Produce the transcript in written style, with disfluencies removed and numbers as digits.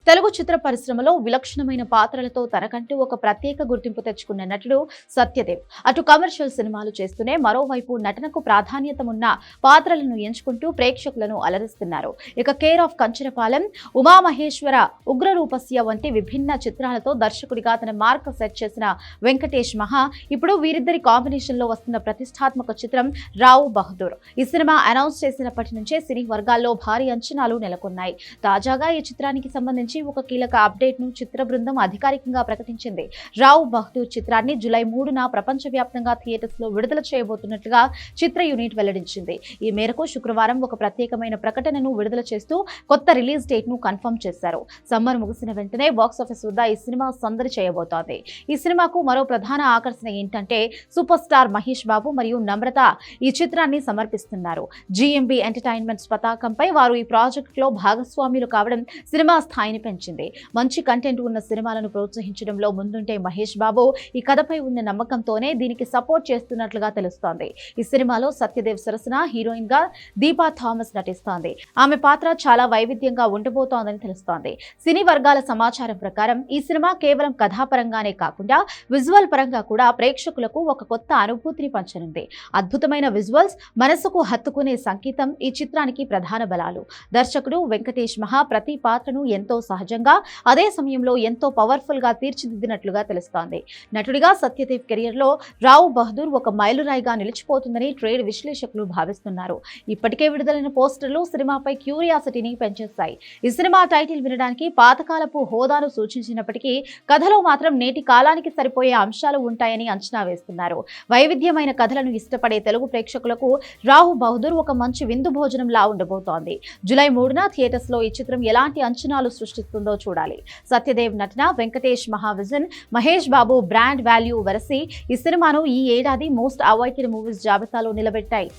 తెలుగు చిత్ర పరిశ్రమలో విలక్షణమైన పాత్రలతో తనకంటూ ఒక ప్రత్యేక గుర్తింపు తెచ్చుకున్న నటుడు సత్యదేవ్. అటు కమర్షియల్ సినిమాలు చేస్తూనే మరోవైపు నటనకు ప్రాధాన్యత ఉన్న పాత్రలను ఎంచుకుంటూ ప్రేక్షకులను అలరిస్తున్నారు. ఇక కేర్ ఆఫ్ కంచరపాలెం, ఉమామహేశ్వర, ఉగ్రరూపస్య వంటి విభిన్న చిత్రాలతో దర్శకుడిగా తన మార్క్ సెట్ చేసిన వెంకటేష్ మహా ఇప్పుడు వీరిద్దరి కాంబినేషన్ లో వస్తున్న ప్రతిష్టాత్మక చిత్రం రావు బహదూర్. ఈ సినిమా అనౌన్స్ చేసినప్పటి నుంచే సినీ వర్గాల్లో భారీ అంచనాలు నెలకొన్నాయి. తాజాగా ఈ చిత్రానికి సంబంధించి ఒక కీలక అప్డేట్ ను చిత్ర బృందం అధికారికంగా ప్రకటించింది. రావు బహదూర్ చిత్రాన్ని జూలై 3న ప్రపంచవ్యాప్తంగా థియేటర్స్ లో విడుదల చేయబోతున్నట్లుగా చిత్ర యూనిట్ వెల్లడించింది. ఈ మేరకు శుక్రవారం ఒక ప్రత్యేకమైన ప్రకటనను విడుదల చేస్తూ కొత్త రిలీజ్ డేట్ ను కన్ఫర్మ్ చేశారు. సమ్మర్ ముగిసిన వెంటనే బాక్సాఫీస్ వద్ద ఈ సినిమా సందడి చేయబోతోంది. ఈ సినిమాకు మరో ప్రధాన ఆకర్షణ ఏంటంటే సూపర్ స్టార్ మహేష్ బాబు మరియు నమ్రత ఈ చిత్రాన్ని సమర్పిస్తున్నారు. జిఎంబి ఎంటర్టైన్మెంట్స్ పతాకంపై వారు ఈ ప్రాజెక్ట్ లో భాగస్వాములు కావడం సినిమా స్థాయిని పెంచింది. మంచి కంటెంట్ ఉన్న సినిమాలను ప్రోత్సహించడంలో ముందుంటే మహేష్ బాబు ఈ కథపై ఉన్న నమ్మకంతోనే దీనికి సపోర్ట్ చేస్తున్నట్లుగా తెలుస్తోంది. ఈ సినిమాలో సత్యదేవ్ సరసన హీరోయిన్ గా దీపా థామస్ నటిస్తోంది. ఆమె పాత్ర చాలా వైవిధ్యంగా ఉండబోతోందని తెలుస్తోంది. సినీ వర్గాల సమాచారం ప్రకారం ఈ సినిమా కేవలం కథాపరంగానే కాకుండా విజువల్ పరంగా కూడా ప్రేక్షకులకు ఒక కొత్త అనుభూతిని పంచనుంది. అద్భుతమైన విజువల్స్, మనసుకు హత్తుకునే సంగీతం ఈ చిత్రానికి ప్రధాన బలాలు. దర్శకుడు వెంకటేష్ మహా ప్రతి పాత్రను ఎంతో సహజంగా, అదే సమయంలో ఎంతో పవర్ఫుల్ గా తీర్చిదిద్దినట్లుగా తెలుస్తోంది. నటుడిగా సత్యదేవ్ కెరియర్ లో రావు బహదూర్ ఒక మైలురాయిగా నిలిచిపోతుందని ట్రేడ్ విశ్లేషకులు భావిస్తున్నారు. ఇప్పటికే విడుదలైన పోస్టర్లు సినిమాపై క్యూరియాసిటీని పెంచేశాయి. ఈ సినిమా టైటిల్ వినడానికి పాతకాలపు హోదాను సూచించినప్పటికీ కథలో మాత్రం నేటి కాలానికి సరిపోయే అంశాలు ఉంటాయని అంచనా వేస్తున్నారు. వైవిధ్యమైన కథలను ఇష్టపడే తెలుగు ప్రేక్షకులకు రావు బహదూర్ ఒక మంచి విందు భోజనంలా ఉండబోతోంది. జూలై 3న థియేటర్స్ లో ఈ చిత్రం ఎలాంటి అంచనాలు సృష్టిస్తుందో చూడాలి. సత్యదేవ్ నటన, వెంకటేష్ మహా vision, Mahesh Babu brand value వెరసి ఈ సినిమాను ఈ ఏడాది మోస్ట్ అవైటెడ్ మూవీస్ జాబితాలో నిలబెట్టాయి.